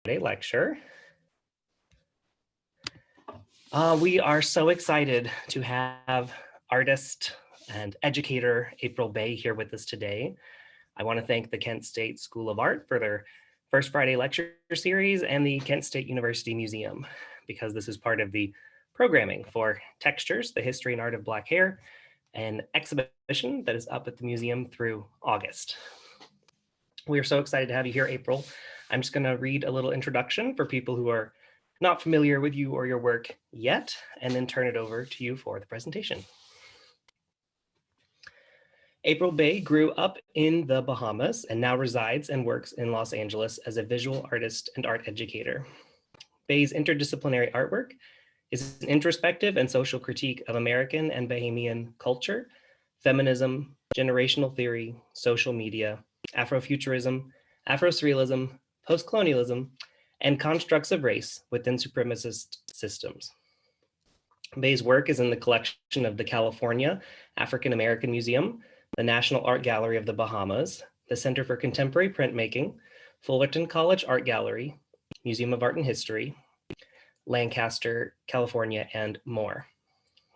lecture. We are so excited to have artist and educator April Bey here with us today. I want to thank the Kent State School of Art for their First Friday lecture series and the Kent State University Museum, because this is part of the programming for Textures, the History and Art of Black Hair, an exhibition that is up at the museum through August. We are so excited to have you here, April. I'm just going to read a little introduction for people who are not familiar with you or your work yet, and then turn it over to you for the presentation. April Bey grew up in the Bahamas and now resides and works in Los Angeles as a visual artist and art educator. Bey's interdisciplinary artwork is an introspective and social critique of American and Bahamian culture, feminism, generational theory, social media, Afrofuturism, Afro-surrealism, post-colonialism, and constructs of race within supremacist systems. Bey's work is in the collection of the California African American Museum, the National Art Gallery of the Bahamas, the Center for Contemporary Printmaking, Fullerton College Art Gallery, Museum of Art and History, Lancaster, California, and more.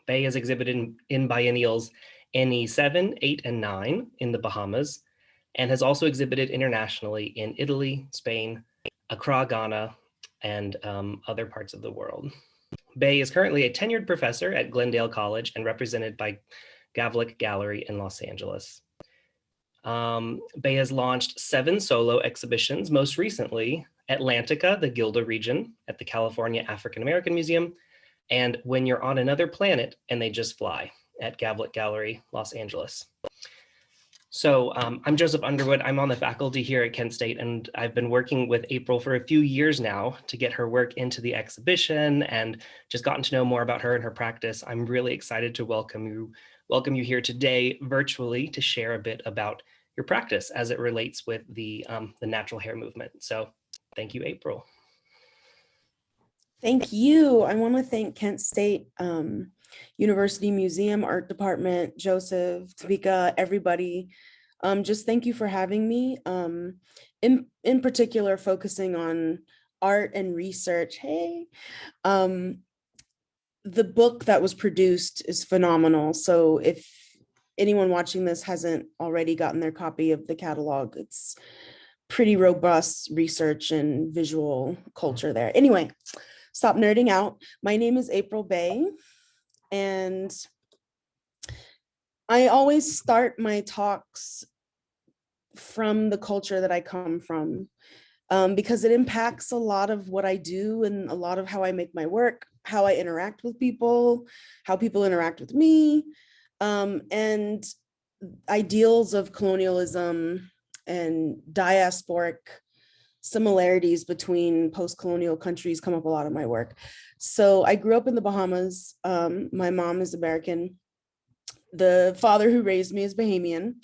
Bey has exhibited in biennials NE7, 8, and 9 in the Bahamas, and has also exhibited internationally in Italy, Spain, Accra, Ghana, and other parts of the world. Bey is currently a tenured professor at Glendale College and represented by Gavlik Gallery in Los Angeles. Bey has launched 7 solo exhibitions, most recently Atlantica, the Gilda region at the California African American Museum, and When You're on Another Planet and They Just Fly at Gavlik Gallery, Los Angeles. So I'm Joseph Underwood. I'm on the faculty here at Kent State, and I've been working with April for a few years now to get her work into the exhibition and just gotten to know more about her and her practice. I'm really excited to welcome you here today virtually to share a bit about your practice as it relates with the natural hair movement. So thank you, April. Thank you. I want to thank Kent State University Museum Art Department, Joseph, Tavika, everybody. Just thank you for having me. In particular, focusing on art and research. Hey, the book that was produced is phenomenal. So if anyone watching this hasn't already gotten their copy of the catalog, it's pretty robust research and visual culture there. Anyway, stop nerding out. My name is April Bey, and I always start my talks from the culture that I come from, because it impacts a lot of what I do and a lot of how I make my work, how I interact with people, how people interact with me, and ideals of colonialism and diasporic similarities between post-colonial countries come up a lot in my work. So I grew up in the Bahamas. My mom is American. The father who raised me is Bahamian.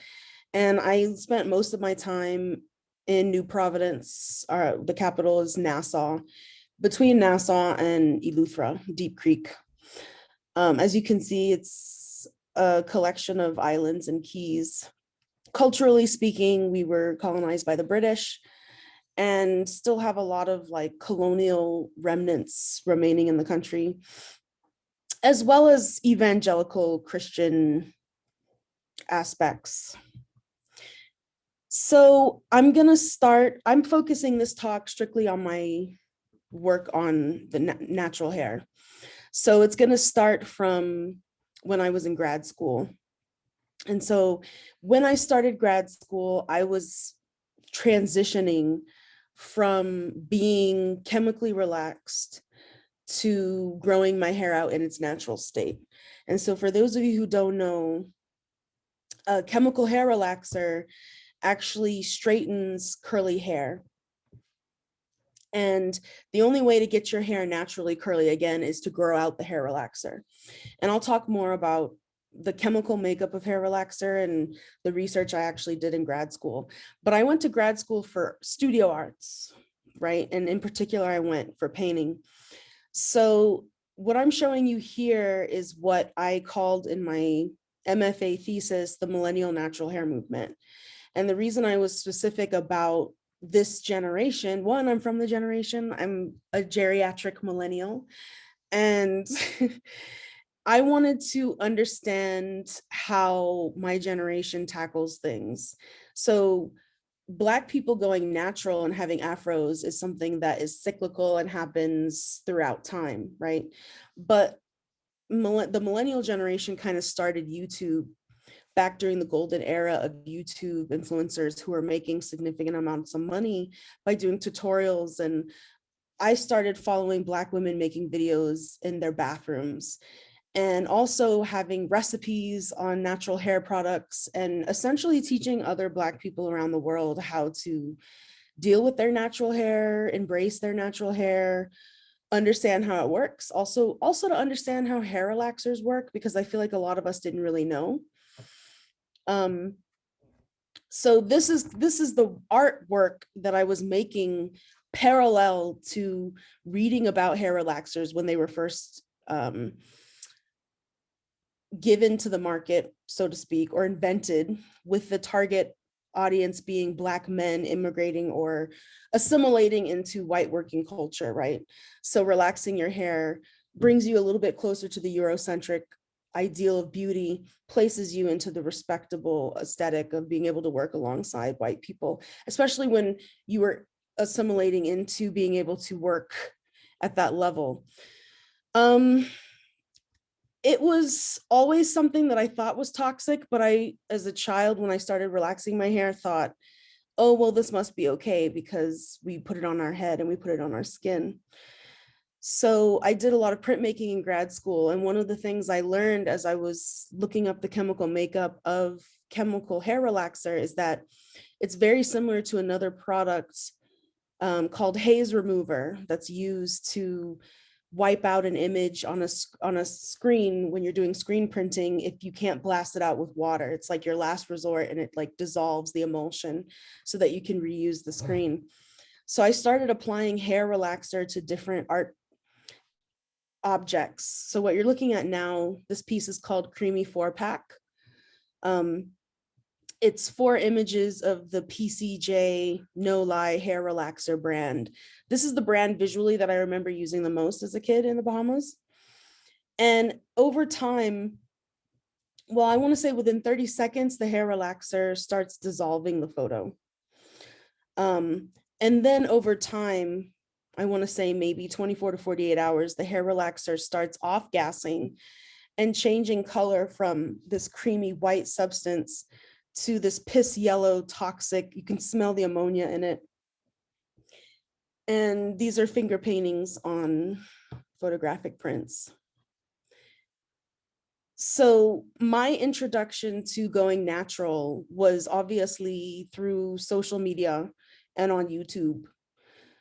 And I spent most of my time in New Providence. The capital is Nassau, between Nassau and Eleuthera, Deep Creek. As you can see, it's a collection of islands and keys. Culturally speaking, we were colonized by the British and still have a lot of like colonial remnants remaining in the country, as well as evangelical Christian aspects. So I'm focusing this talk strictly on my work on the natural hair. So it's gonna start from when I was in grad school. And so when I started grad school, I was transitioning from being chemically relaxed to growing my hair out in its natural state. And so for those of you who don't know, a chemical hair relaxer actually straightens curly hair. And the only way to get your hair naturally curly again is to grow out the hair relaxer. And I'll talk more about the chemical makeup of hair relaxer and the research I actually did in grad school. But I went to grad school for studio arts, right? And in particular, I went for painting. So what I'm showing you here is what I called in my MFA thesis, the Millennial Natural Hair Movement. And the reason I was specific about this generation. One, I'm from the generation, I'm a geriatric millennial, and I wanted to understand how my generation tackles things. So Black people going natural and having afros is something that is cyclical and happens throughout time, right? But the millennial generation kind of started YouTube back during the golden era of YouTube influencers who are making significant amounts of money by doing tutorials. And I started following Black women making videos in their bathrooms and also having recipes on natural hair products and essentially teaching other Black people around the world how to deal with their natural hair, embrace their natural hair, understand how it works. Also to understand how hair relaxers work, because I feel like a lot of us didn't really know. So this is the artwork that I was making parallel to reading about hair relaxers when they were first given to the market, so to speak, or invented, with the target audience being Black men immigrating or assimilating into white working culture, right? So relaxing your hair brings you a little bit closer to the Eurocentric ideal of beauty, places you into the respectable aesthetic of being able to work alongside white people, especially when you were assimilating into being able to work at that level. It was always something that I thought was toxic, but I, as a child, when I started relaxing my hair, thought, oh, well, this must be okay because we put it on our head and we put it on our skin. So I did a lot of printmaking in grad school. And one of the things I learned as I was looking up the chemical makeup of chemical hair relaxer is that it's very similar to another product called haze remover that's used to wipe out an image on a screen when you're doing screen printing if you can't blast it out with water. It's like your last resort, and it like dissolves the emulsion so that you can reuse the screen. So I started applying hair relaxer to different art objects. So what you're looking at now, this piece is called Creamy 4-Pack. It's 4 images of the PCJ No Lie hair relaxer brand. This is the brand visually that I remember using the most as a kid in the Bahamas. And over time, well, I want to say within 30 seconds, the hair relaxer starts dissolving the photo. And then over time, I want to say maybe 24 to 48 hours, the hair relaxer starts off gassing and changing color from this creamy white substance to this piss yellow toxic. You can smell the ammonia in it. And these are finger paintings on photographic prints. So my introduction to going natural was obviously through social media and on YouTube.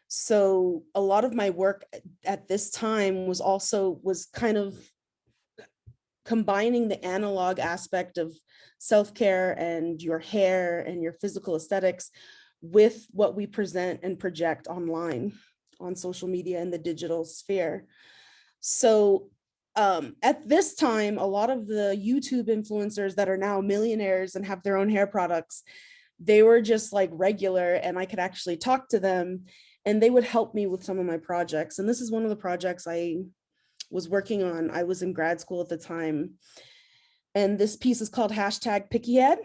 So a lot of my work at this time was kind of combining the analog aspect of self-care and your hair and your physical aesthetics with what we present and project online on social media and the digital sphere. So at this time, a lot of the YouTube influencers that are now millionaires and have their own hair products, they were just like regular, and I could actually talk to them and they would help me with some of my projects. And this is one of the projects I was working on. I was in grad school at the time. And this piece is called #Pickyhead.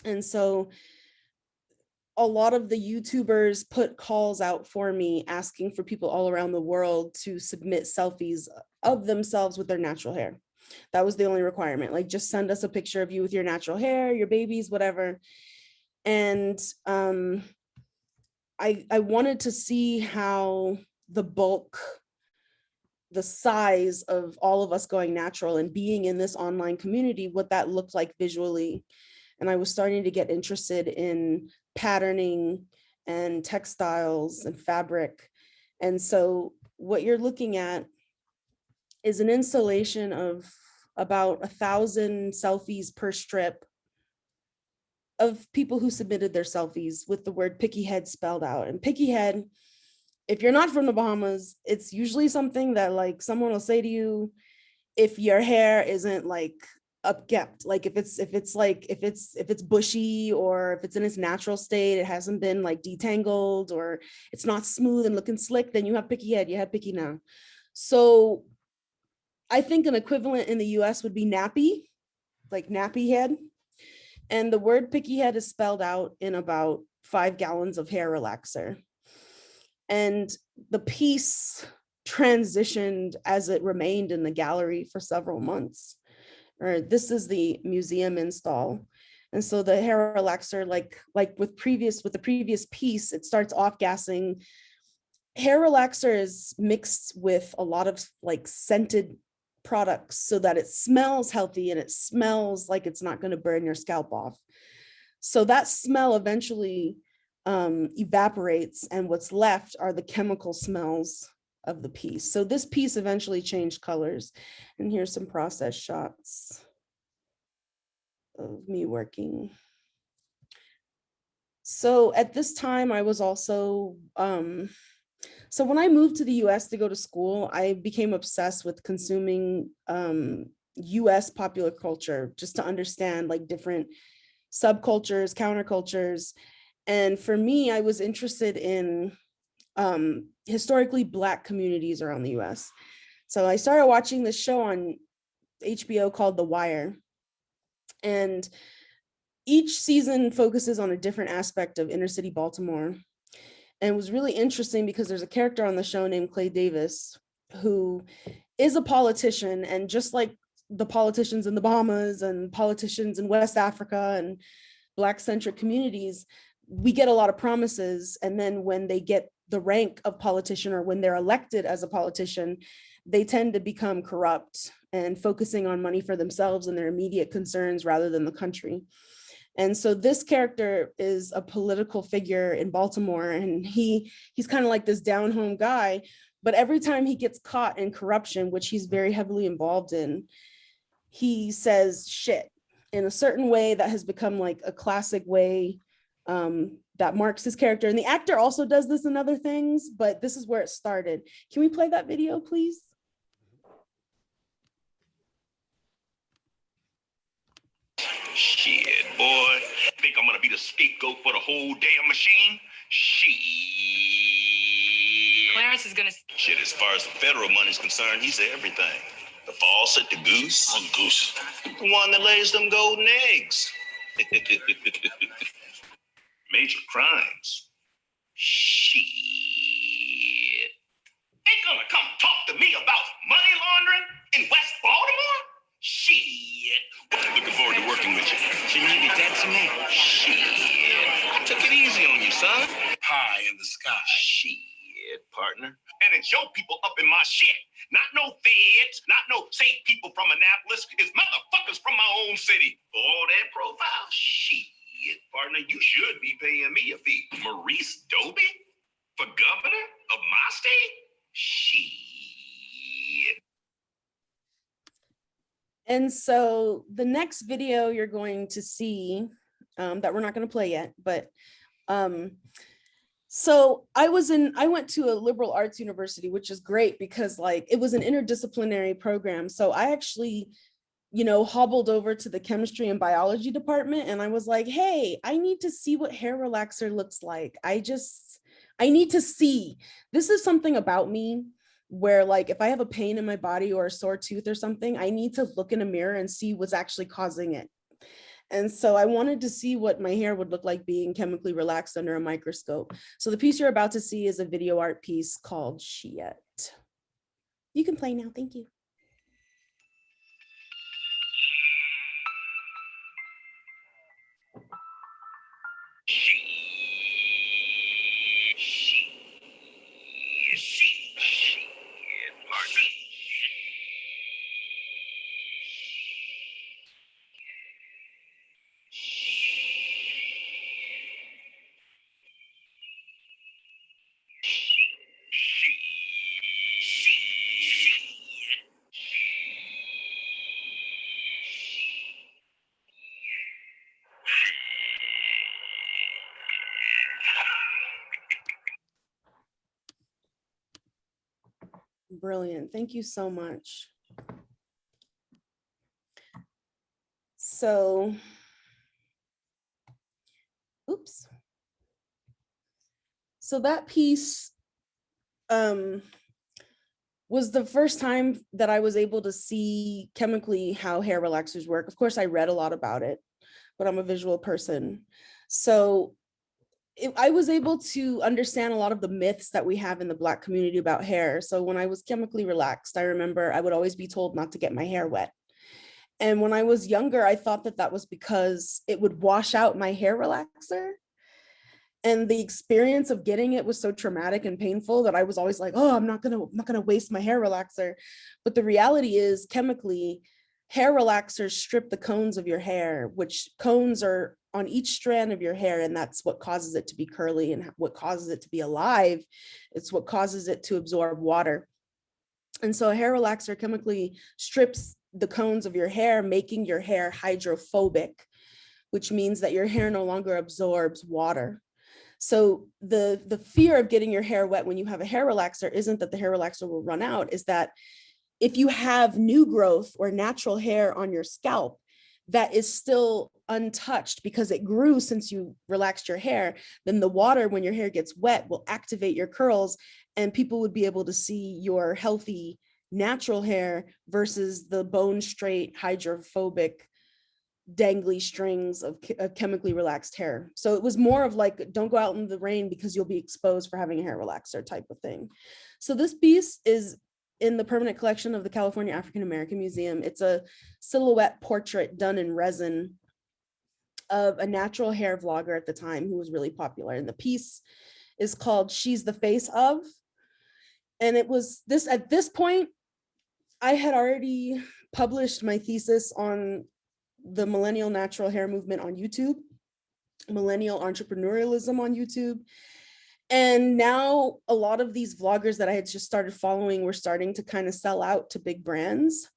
And so a lot of the YouTubers put calls out for me asking for people all around the world to submit selfies of themselves with their natural hair. That was the only requirement. Like, just send us a picture of you with your natural hair, your babies, whatever. And I wanted to see how the size of all of us going natural and being in this online community, what that looked like visually. And I was starting to get interested in patterning and textiles and fabric. And so what you're looking at is an installation of about 1,000 selfies per strip of people who submitted their selfies with the word Pickyhead spelled out. And Pickyhead, if you're not from the Bahamas, it's usually something that like someone will say to you if your hair isn't like upkept. Like if it's bushy, or if it's in its natural state, it hasn't been like detangled, or it's not smooth and looking slick, then you have picky head. You have picky now. So I think an equivalent in the US would be nappy, like nappy head. And the word picky head is spelled out in about 5 gallons of hair relaxer. And the piece transitioned as it remained in the gallery for several months. Or this is the museum install. And so the hair relaxer, like with the previous piece, it starts off gassing. Hair relaxer is mixed with a lot of like scented products so that it smells healthy and it smells like it's not going to burn your scalp off. So that smell eventually evaporates, and what's left are the chemical smells of the piece. So this piece eventually changed colors. And here's some process shots of me working. So at this time, I was also, so when I moved to the US to go to school, I became obsessed with consuming US popular culture, just to understand like different subcultures, countercultures. And for me, I was interested in historically Black communities around the US. So I started watching this show on HBO called The Wire. And each season focuses on a different aspect of inner city Baltimore. And it was really interesting because there's a character on the show named Clay Davis, who is a politician. And just like the politicians in the Bahamas and politicians in West Africa and Black-centric communities, we get a lot of promises. And then when they get the rank of politician, or when they're elected as a politician, they tend to become corrupt and focusing on money for themselves and their immediate concerns rather than the country. And so this character is a political figure in Baltimore, and he's kind of like this down home guy, but every time he gets caught in corruption, which he's very heavily involved in, he says shit in a certain way that has become like a classic way that marks his character. And the actor also does this in other things, but this is where it started. Can we play that video, please? Shit, boy. Think I'm gonna be the scapegoat for the whole damn machine? Shit. Clarence is gonna. Shit, as far as the federal money's concerned, he's everything. The faucet, the goose. What goose? The one that lays them golden eggs. Major crimes. Shit. They gonna come talk to me about money laundering in West Baltimore? Shit. Looking forward to working with you. Shouldn't you be dead to me? Shit. I took it easy on you, son. High in the sky. Shit, partner. And it's your people up in my shit. Not no feds, not no safe people from Annapolis. It's motherfuckers from my own city. For all that profile, shit, partner, you should be paying me a fee. Maurice Doby? For governor of my state? Shit. And so the next video you're going to see, that we're not going to play yet, but so I went to a liberal arts university, which is great because like it was an interdisciplinary program. So I actually, hobbled over to the chemistry and biology department, and I was like, hey, I need to see what hair relaxer looks like. I need to see. This is something about me where like if I have a pain in my body or a sore tooth or something, I need to look in a mirror and see what's actually causing it. And so I wanted to see what my hair would look like being chemically relaxed under a microscope. So the piece you're about to see is a video art piece called Shit. You can play now, thank you. Brilliant. Thank you so much. So, oops. So that piece was the first time that I was able to see chemically how hair relaxers work. Of course, I read a lot about it, but I'm a visual person. So I was able to understand a lot of the myths that we have in the Black community about hair. So when I was chemically relaxed, I remember I would always be told not to get my hair wet. And when I was younger, I thought that that was because it would wash out my hair relaxer. And the experience of getting it was so traumatic and painful that I was always like, oh, I'm not gonna waste my hair relaxer. But the reality is, chemically, hair relaxers strip the cones of your hair, which cones are on each strand of your hair, and that's what causes it to be curly and what causes it to be alive. It's what causes it to absorb water. And so a hair relaxer chemically strips the cones of your hair, making your hair hydrophobic, which means that your hair no longer absorbs water. So the fear of getting your hair wet when you have a hair relaxer isn't that the hair relaxer will run out, is that if you have new growth or natural hair on your scalp that is still untouched because it grew since you relaxed your hair, then the water, when your hair gets wet, will activate your curls, and people would be able to see your healthy natural hair versus the bone straight hydrophobic dangly strings of chemically relaxed hair. So it was more of like, don't go out in the rain because you'll be exposed for having a hair relaxer type of thing. So this piece is in the permanent collection of the California African American Museum. It's a silhouette portrait done in resin of a natural hair vlogger at the time who was really popular. And the piece is called She's the Face Of. And it was this, at this point, I had already published my thesis on the Millennial Natural Hair Movement on YouTube, Millennial Entrepreneurialism on YouTube. And now a lot of these vloggers that I had just started following were starting to kind of sell out to big brands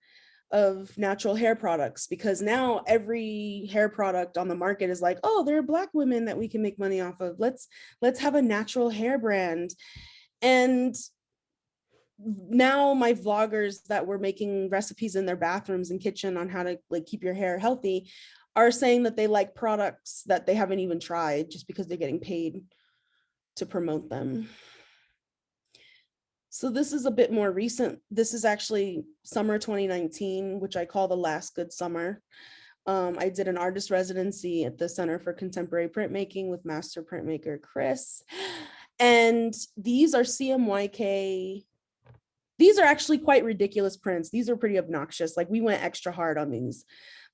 of natural hair products, because now every hair product on the market is like, oh, there are Black women that we can make money off of. Let's have a natural hair brand. And now my vloggers that were making recipes in their bathrooms and kitchen on how to like keep your hair healthy are saying that they like products that they haven't even tried just because they're getting paid to promote them. So this is a bit more recent. This is actually summer 2019, which I call the last good summer. I did an artist residency at the Center for Contemporary Printmaking with master printmaker Chris. And these are CMYK. These are actually quite ridiculous prints. These are pretty obnoxious. Like, we went extra hard on these.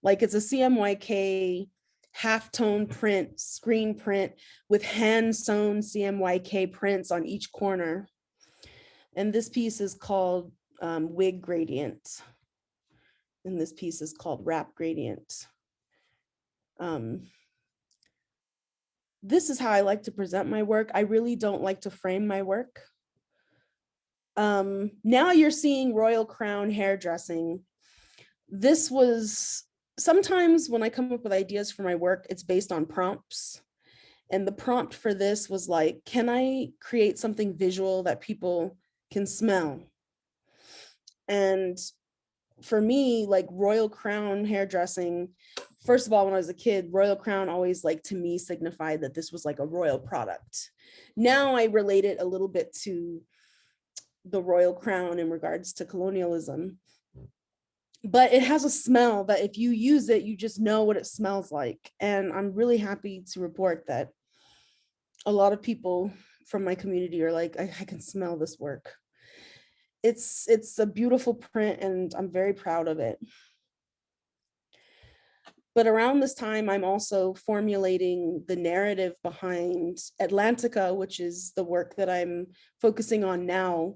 Like, it's a CMYK halftone print, screen print with hand sewn CMYK prints on each corner. And this piece is called Wig Gradient. And this piece is called Wrap Gradient. This is how I like to present my work. I really don't like to frame my work. Now you're seeing Royal Crown hairdressing. This was, sometimes when I come up with ideas for my work, it's based on prompts. And the prompt for this was like, can I create something visual that people can smell? And for me, like, Royal Crown hairdressing, first of all, when I was a kid, Royal Crown always, like, to me signified that this was like a royal product. Now I relate it a little bit to the Royal Crown in regards to colonialism, but it has a smell that if you use it, you just know what it smells like. And I'm really happy to report that a lot of people from my community are like, I can smell this work. It's a beautiful print and I'm very proud of it. But around this time, I'm also formulating the narrative behind Atlantica, which is the work that I'm focusing on now,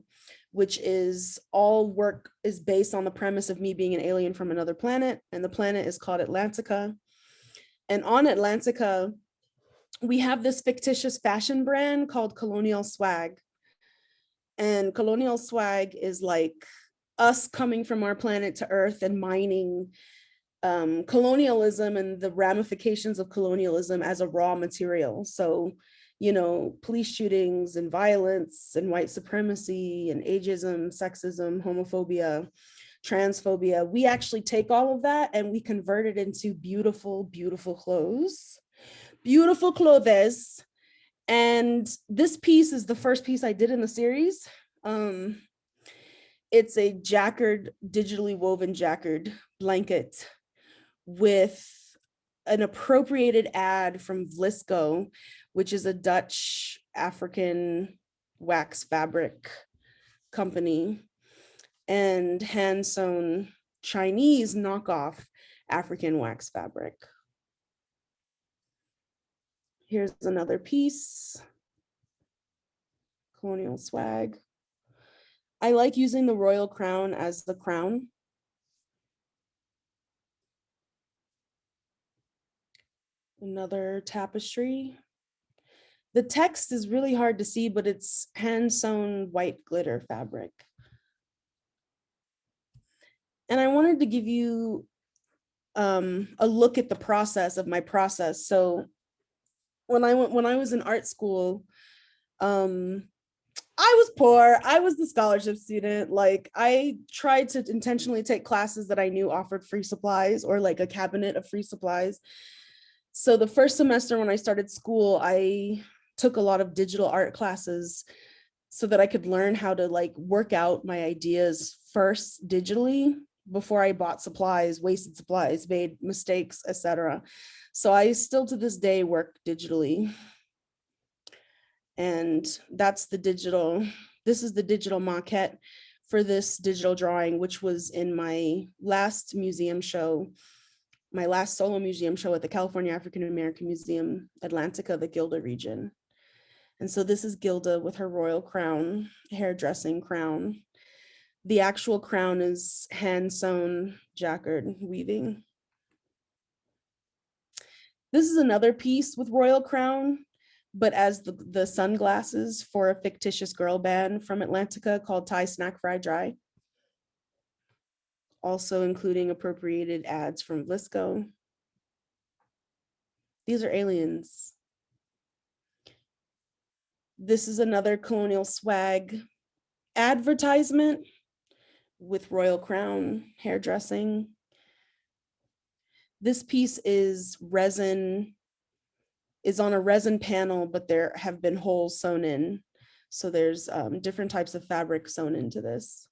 which is all work is based on the premise of me being an alien from another planet. And the planet is called Atlantica. And on Atlantica, we have this fictitious fashion brand called Colonial Swag. And Colonial Swag is like us coming from our planet to Earth and mining colonialism and the ramifications of colonialism as a raw material. So, you know, police shootings and violence and white supremacy and ageism, sexism, homophobia, transphobia. We actually take all of that and we convert it into beautiful, beautiful clothes, beautiful clothes. And this piece is the first piece I did in the series. It's a jacquard, digitally woven jacquard blanket with an appropriated ad from Vlisco, which is a Dutch African wax fabric company, and hand sewn Chinese knockoff African wax fabric. Here's another piece, colonial swag. I like using the royal crown as the crown. Another tapestry. The text is really hard to see, but it's hand sewn white glitter fabric. And I wanted to give you a look at the process of my process. So when I was in art school, I was poor. I was the scholarship student. Like, I tried to intentionally take classes that I knew offered free supplies, or like a cabinet of free supplies. So the first semester when I started school, I took a lot of digital art classes so that I could learn how to like work out my ideas first digitally before I bought supplies, wasted supplies, made mistakes, etc. So I still to this day work digitally. And that's the digital, this is the digital maquette for this digital drawing, which was in my last museum show, my last solo museum show at the California African American Museum, Atlantica, the Gilda region. And so this is Gilda with her royal crown, hairdressing crown. The actual crown is hand sewn jacquard weaving. This is another piece with royal crown, but as the sunglasses for a fictitious girl band from Atlantica called Thai Snack Fry Dry. Also including appropriated ads from Vlisco. These are aliens. This is another colonial swag advertisement with royal crown hairdressing. This piece is resin, is on a resin panel, but there have been holes sewn in. So there's different types of fabric sewn into this.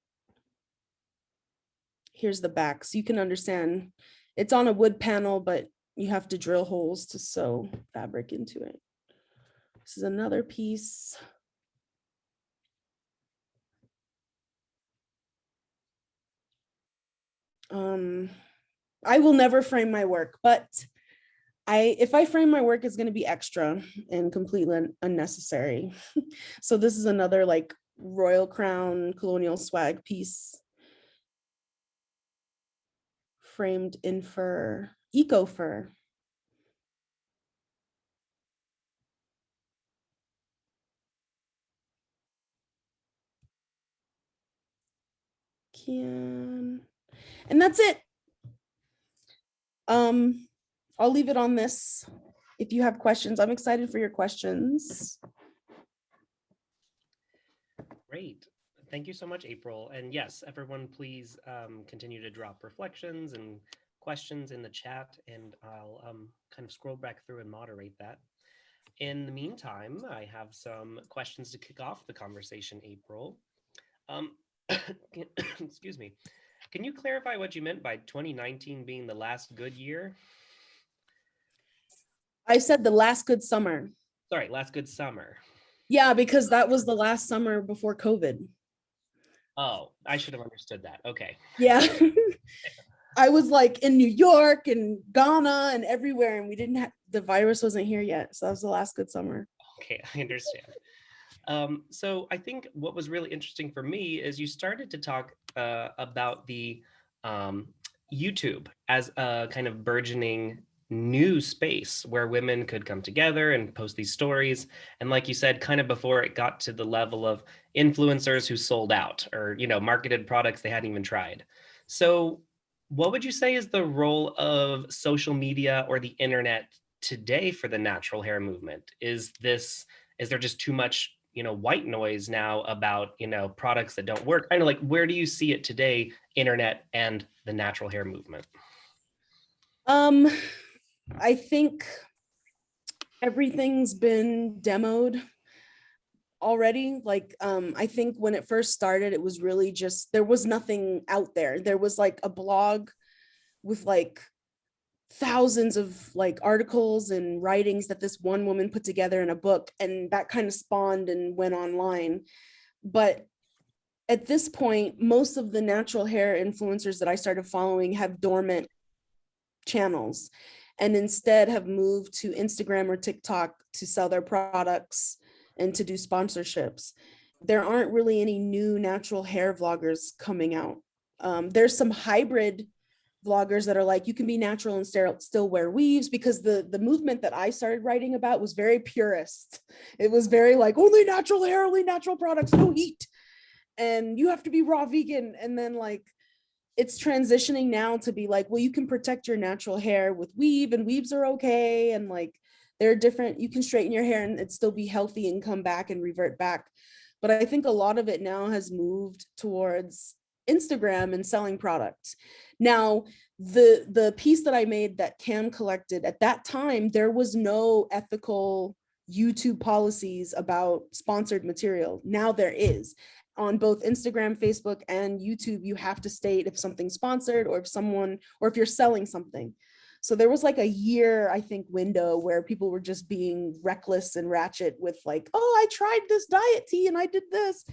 Here's the back, so you can understand it's on a wood panel, but you have to drill holes to sew fabric into it. This is another piece. I will never frame my work, but if I frame my work, it's going to be extra and completely unnecessary. So this is another like royal crown colonial swag piece, framed in fur, eco fur. And that's it. I'll leave it on this. If you have questions, I'm excited for your questions. Great. Thank you so much, April. And yes, everyone, please continue to drop reflections and questions in the chat, and I'll kind of scroll back through and moderate that. In the meantime, I have some questions to kick off the conversation, April. Excuse me. Can you clarify what you meant by 2019 being the last good year? I said the last good summer. Sorry, last good summer. Yeah, because that was the last summer before COVID. Oh, I should have understood that. Okay. Yeah. I was like in New York and Ghana and everywhere, and we didn't have, the virus wasn't here yet. So that was the last good summer. Okay, I understand. So I think what was really interesting for me is you started to talk about the YouTube as a kind of burgeoning new space where women could come together and post these stories. And like you said, kind of before it got to the level of influencers who sold out or, you know, marketed products they hadn't even tried. So what would you say is the role of social media or the internet today for the natural hair movement? Is there just too much white noise now about, products that don't work. Kind of like, where do you see it today, internet and the natural hair movement? I think everything's been demoed already. Like, I think when it first started, it was really just, there was nothing out there. There was like a blog with like thousands of like articles and writings that this one woman put together in a book, and that kind of spawned and went online. But at this point, most of the natural hair influencers that I started following have dormant channels, and instead have moved to Instagram or TikTok to sell their products and to do sponsorships. There aren't really any new natural hair vloggers coming out. There's some hybrid vloggers that are like, you can be natural and still wear weaves, because the movement that I started writing about was very purist. It was very like, only natural hair, only natural products, no heat, and you have to be raw vegan. And then like, it's transitioning now to be like, well, you can protect your natural hair with weave, and weaves are okay, and like they're different, you can straighten your hair and it still be healthy and come back and revert back. But I think a lot of it now has moved towards Instagram and selling products. Now, the piece that I made that Cam collected, at that time, there was no ethical YouTube policies about sponsored material. Now there is. On both Instagram, Facebook, and YouTube, you have to state if something's sponsored, or if you're selling something. So there was like a year, I think, window where people were just being reckless and ratchet with like, oh, I tried this diet tea and I did this.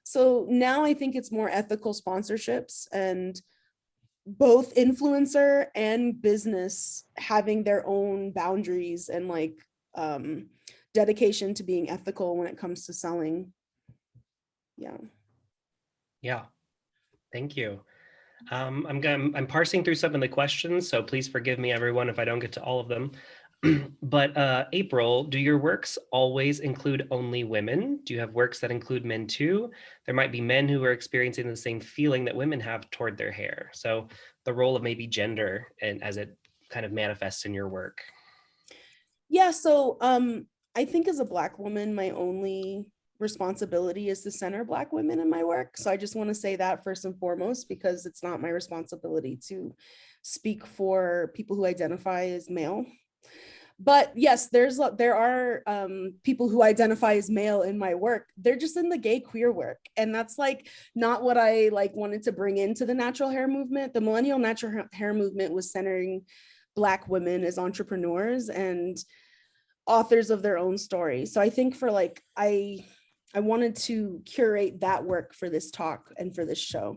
So now I think it's more ethical sponsorships, and both influencer and business having their own boundaries and like dedication to being ethical when it comes to selling. Yeah, thank you. I'm parsing through some of the questions, so please forgive me, everyone, if I don't get to all of them. But April, do your works always include only women? Do you have works that include men too? There might be men who are experiencing the same feeling that women have toward their hair. So the role of maybe gender and as it kind of manifests in your work. Yeah, so I think as a Black woman, my only responsibility is to center Black women in my work. So I just want to say that first and foremost, because it's not my responsibility to speak for people who identify as male. But yes, there are people who identify as male in my work. They're just in the gay queer work, and that's like not what I like wanted to bring into the natural hair movement. The Millennial Natural Hair Movement was centering Black women as entrepreneurs and authors of their own story. So I think for like I wanted to curate that work for this talk and for this show.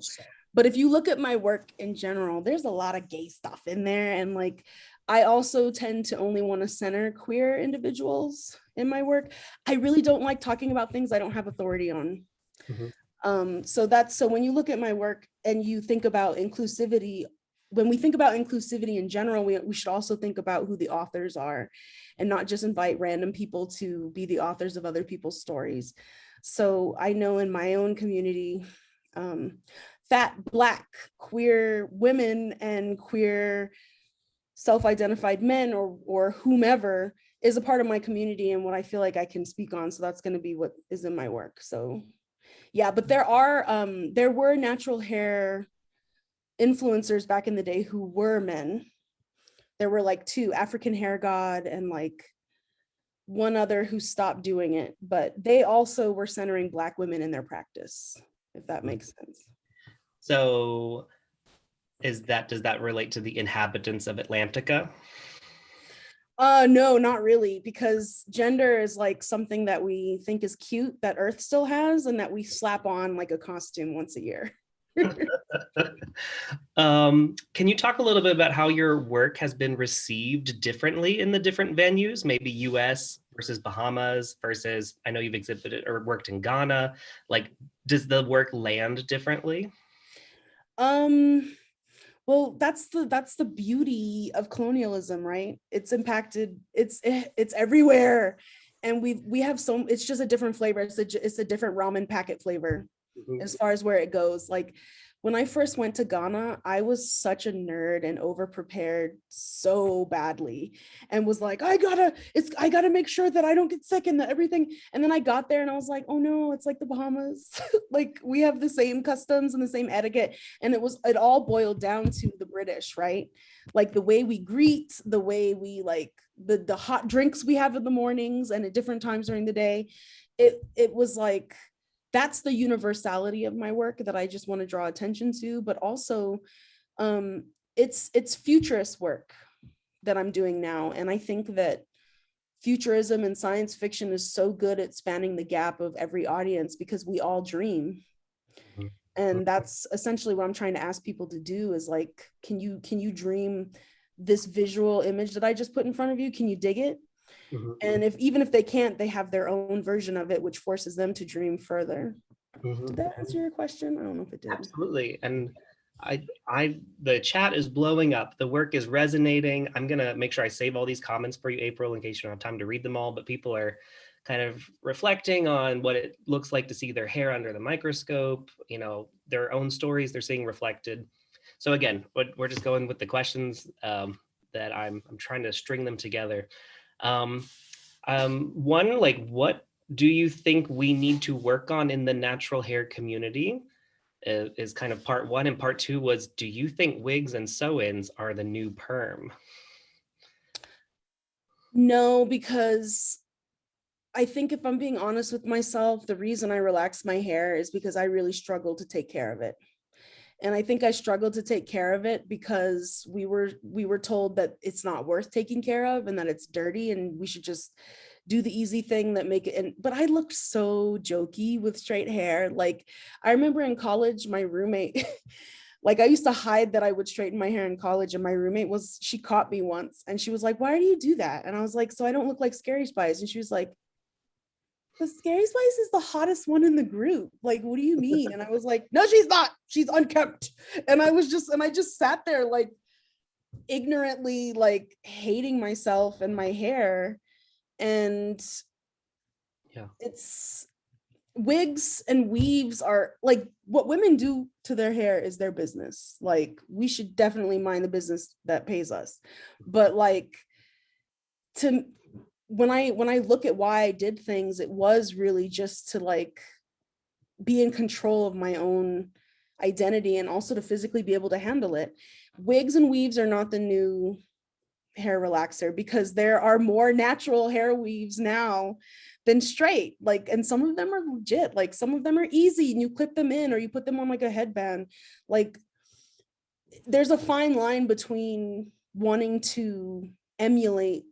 But if you look at my work in general, there's a lot of gay stuff in there, and like I also tend to only want to center queer individuals in my work. I really don't like talking about things I don't have authority on. Mm-hmm. So when you look at my work and you think about inclusivity, when we think about inclusivity in general, we should also think about who the authors are, and not just invite random people to be the authors of other people's stories. So I know in my own community, fat Black queer women and queer self-identified men or whomever is a part of my community and what I feel like I can speak on. So that's going to be what is in my work. So yeah, but there were natural hair influencers back in the day who were men. There were like 2, African Hair God and like one other who stopped doing it, but they also were centering Black women in their practice, if that makes sense. So does that relate to the inhabitants of Atlantica? No, not really, because gender is like something that we think is cute that Earth still has, and that we slap on like a costume once a year. Can you talk a little bit about how your work has been received differently in the different venues, maybe US versus Bahamas versus, I know you've exhibited or worked in Ghana, like does the work land differently? Well, that's the beauty of colonialism, right? It's impacted, it's everywhere. And we have it's just a different flavor. It's a different ramen packet flavor. as far as where it goes. Like when I first went to Ghana, I was such a nerd and over prepared so badly and was like, I gotta make sure that I don't get sick and that everything. And then I got there and I was like, oh no, it's like the Bahamas. Like we have the same customs and the same etiquette. And it all boiled down to the British, right? Like the way we greet, the way we like the hot drinks we have in the mornings and at different times during the day. It was like, that's the universality of my work that I just want to draw attention to, but also it's futurist work that I'm doing now. And I think that futurism and science fiction is so good at spanning the gap of every audience because we all dream. And that's essentially what I'm trying to ask people to do is like, can you dream this visual image that I just put in front of you? Can you dig it? And even if they can't, they have their own version of it, which forces them to dream further. Did that answer your question? I don't know if it did. Absolutely. And the chat is blowing up. The work is resonating. I'm going to make sure I save all these comments for you, April, in case you don't have time to read them all, but people are kind of reflecting on what it looks like to see their hair under the microscope, you know, their own stories they're seeing reflected. So again, we're just going with the questions that I'm trying to string them together. One, like, what do you think we need to work on in the natural hair community is kind of part one. And part two was, do you think wigs and sew-ins are the new perm? No, because I think if I'm being honest with myself, the reason I relax my hair is because I really struggle to take care of it. And I think I struggled to take care of it because we were told that it's not worth taking care of and that it's dirty and we should just do the easy thing that make it. But I looked so jokey with straight hair. Like I remember in college, my roommate, like I used to hide that I would straighten my hair in college, and my roommate she caught me once and she was like, why do you do that? And I was like, so I don't look like Scary Spice. And she was like, the Scary Spice is the hottest one in the group. Like, what do you mean? And I was like, no, she's not. She's unkempt. And I just sat there like ignorantly, like hating myself and my hair. And yeah, it's wigs and weaves are like what women do to their hair is their business. Like we should definitely mind the business that pays us. But like when I look at why I did things, it was really just to like be in control of my own identity and also to physically be able to handle it. Wigs and weaves are not the new hair relaxer because there are more natural hair weaves now than straight. Like, and some of them are legit. Like some of them are easy and you clip them in or you put them on like a headband. Like there's a fine line between wanting to emulate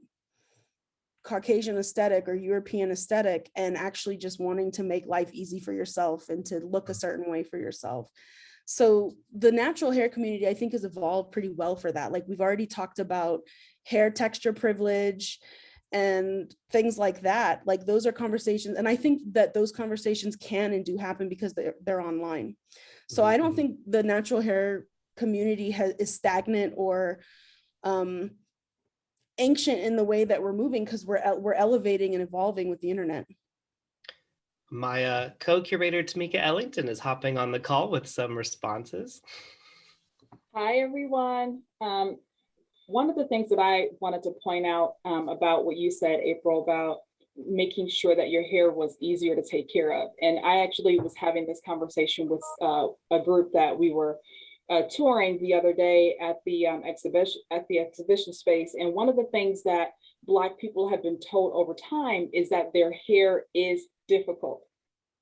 Caucasian aesthetic or European aesthetic and actually just wanting to make life easy for yourself and to look a certain way for yourself. So the natural hair community, I think, has evolved pretty well for that. Like we've already talked about hair texture privilege and things like that. Like those are conversations. And I think that those conversations can and do happen because they're online. So I don't think the natural hair community is stagnant or ancient in the way that we're moving because we're elevating and evolving with the internet. My co-curator Tamika Ellington is hopping on the call with some responses. Hi, everyone. One of the things that I wanted to point out about what you said, April, about making sure that your hair was easier to take care of. And I actually was having this conversation with a group that we were touring the other day at the exhibition space. And one of the things that Black people have been told over time is that their hair is difficult,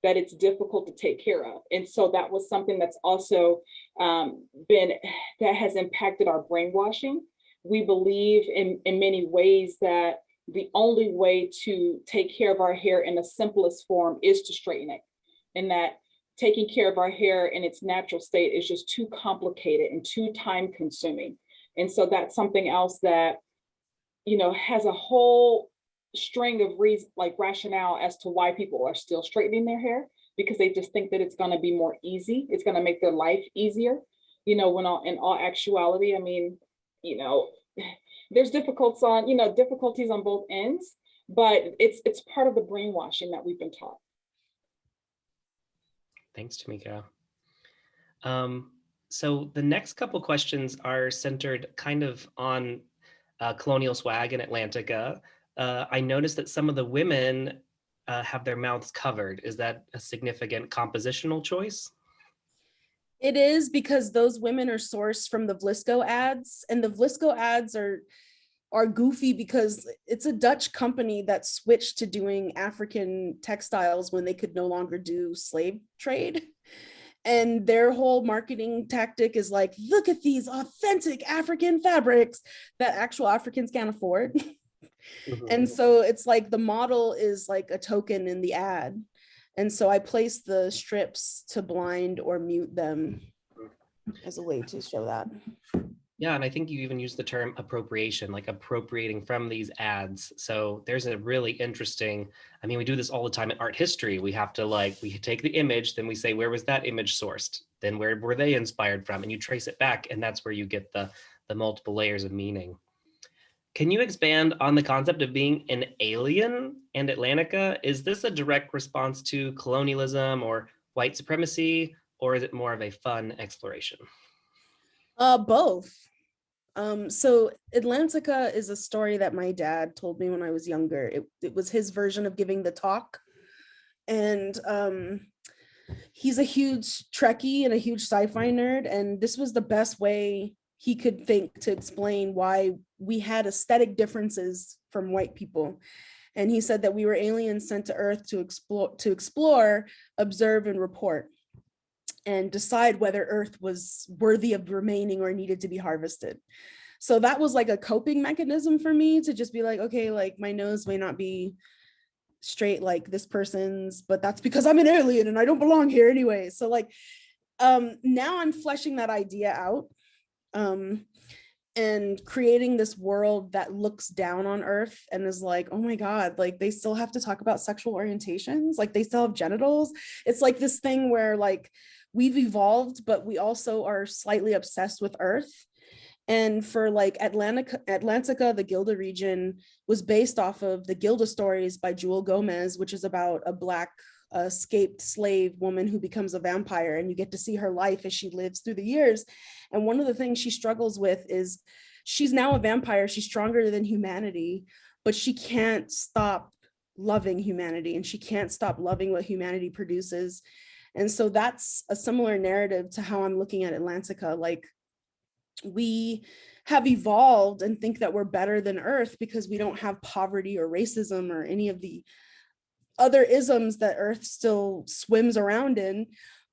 that it's difficult to take care of. And so that was something that's also that has impacted our brainwashing. We believe in many ways that the only way to take care of our hair in the simplest form is to straighten it, and that taking care of our hair in its natural state is just too complicated and too time consuming. And so that's something else that, you know, has a whole string of reasons, like rationale as to why people are still straightening their hair, because they just think that it's going to be more easy. It's going to make their life easier, you know, when in all actuality, I mean, you know, there's difficulties on both ends, but it's part of the brainwashing that we've been taught. Thanks, Tamika. So the next couple questions are centered kind of on colonial swag in Atlantica. I noticed that some of the women have their mouths covered. Is that a significant compositional choice? It is, because those women are sourced from the Vlisco ads, and the Vlisco ads are goofy because it's a Dutch company that switched to doing African textiles when they could no longer do slave trade. And their whole marketing tactic is like, look at these authentic African fabrics that actual Africans can't afford. And so it's like the model is like a token in the ad. And so I place the strips to blind or mute them as a way to show that. Yeah, and I think you even use the term appropriation, like appropriating from these ads. So there's a really interesting, I mean, we do this all the time in art history. We have to we take the image, then we say, where was that image sourced? Then where were they inspired from? And you trace it back, and that's where you get the multiple layers of meaning. Can you expand on the concept of being an alien and Atlantica? Is this a direct response to colonialism or white supremacy, or is it more of a fun exploration? Both. So Atlantica is a story that my dad told me when I was younger. It was his version of giving the talk. And he's a huge Trekkie and a huge sci-fi nerd. And this was the best way he could think to explain why we had aesthetic differences from white people. And he said that we were aliens sent to Earth to explore, observe, and report, and decide whether Earth was worthy of remaining or needed to be harvested. So that was like a coping mechanism for me to just be like, okay, like my nose may not be straight like this person's, but that's because I'm an alien and I don't belong here anyway. So like, now I'm fleshing that idea out, and creating this world that looks down on Earth and is like, oh my God, like they still have to talk about sexual orientations, like they still have genitals. It's like this thing where like we've evolved, but we also are slightly obsessed with Earth. And for like Atlantica, the Gilda region was based off of the Gilda stories by Jewel Gomez, which is about a Black escaped slave woman who becomes a vampire, and you get to see her life as she lives through the years. And one of the things she struggles with is she's now a vampire, she's stronger than humanity, but she can't stop loving humanity, and she can't stop loving what humanity produces. And so that's a similar narrative to how I'm looking at Atlantica. Like we have evolved and think that we're better than Earth because we don't have poverty or racism or any of the other isms that Earth still swims around in.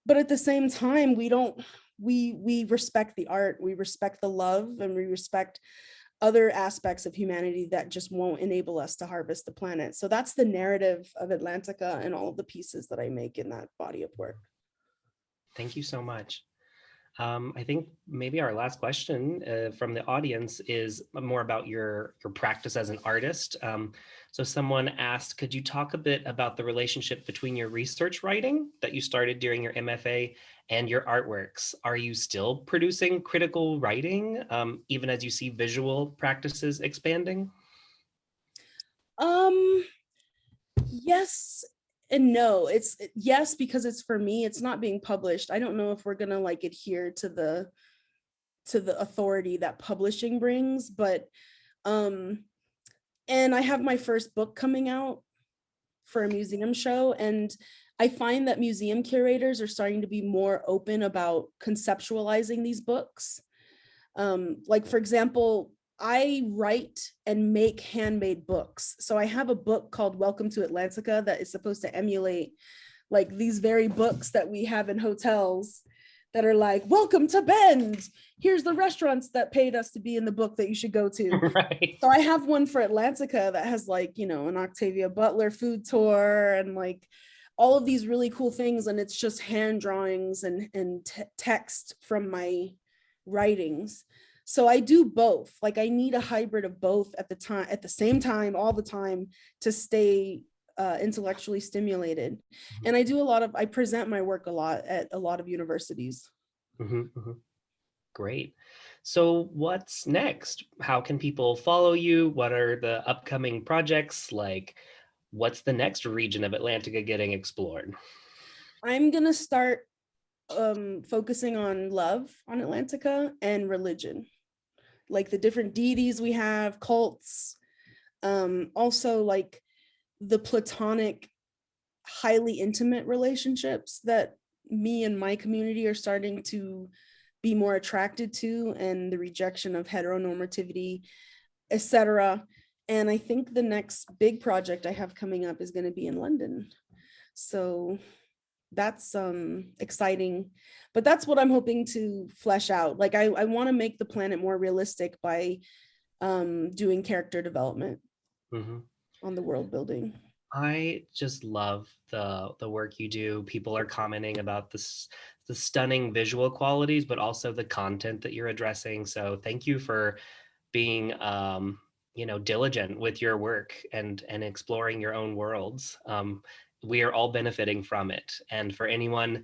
But at the same time, we respect the art, we respect the love, and we respect other aspects of humanity that just won't enable us to harvest the planet. So that's the narrative of Atlantica and all of the pieces that I make in that body of work. Thank you so much. I think maybe our last question from the audience is more about your practice as an artist. So someone asked, could you talk a bit about the relationship between your research writing that you started during your MFA and your artworks? Are you still producing critical writing, even as you see visual practices expanding? Yes and no. It's yes, because it's for me, it's not being published. I don't know if we're gonna like adhere to the authority that publishing brings, but and I have my first book coming out for a museum show, and I find that museum curators are starting to be more open about conceptualizing these books. Like for example, I write and make handmade books. So I have a book called Welcome to Atlantica that is supposed to emulate like these very books that we have in hotels that are like, welcome to Bend. Here's the restaurants that paid us to be in the book that you should go to. Right. So I have one for Atlantica that has like, you know, an Octavia Butler food tour and like all of these really cool things. And it's just hand drawings and text from my writings. So I do both. Like I need a hybrid of both at the same time, all the time, to stay intellectually stimulated. And I present my work a lot at a lot of universities. Great. So what's next? How can people follow you? What are the upcoming projects? Like, what's the next region of Atlantica getting explored? I'm gonna start focusing on love on Atlantica and religion, like the different deities we have, cults, also like the platonic, highly intimate relationships that me and my community are starting to be more attracted to, and the rejection of heteronormativity, etc. And I think the next big project I have coming up is going to be in London. So that's exciting, but that's what I'm hoping to flesh out. Like I want to make the planet more realistic by doing character development on the world building. I just love the work you do. People are commenting about the stunning visual qualities, but also the content that you're addressing. So thank you for being diligent with your work and exploring your own worlds. We are all benefiting from it. And for anyone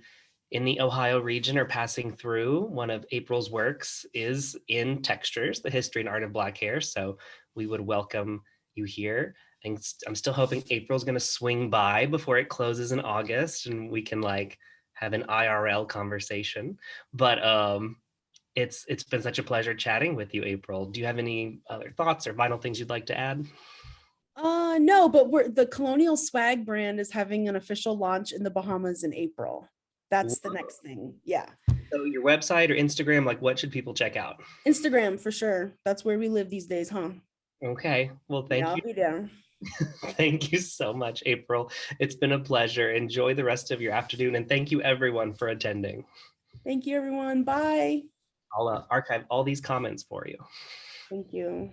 in the Ohio region or passing through, one of April's works is in Textures, the history and art of Black hair. So we would welcome you here. And I'm still hoping April's going to swing by before it closes in August and we can like have an IRL conversation. But it's been such a pleasure chatting with you, April. Do you have any other thoughts or final things you'd like to add? No, but the Colonial Swag brand is having an official launch in the Bahamas in April. That's the next thing. Yeah. So your website or Instagram, like what should people check out? Instagram for sure. That's where we live these days, huh? Okay. Well, thank you. I'll be there. Thank you so much, April. It's been a pleasure. Enjoy the rest of your afternoon. And thank you everyone for attending. Thank you, everyone. Bye. I'll archive all these comments for you. Thank you.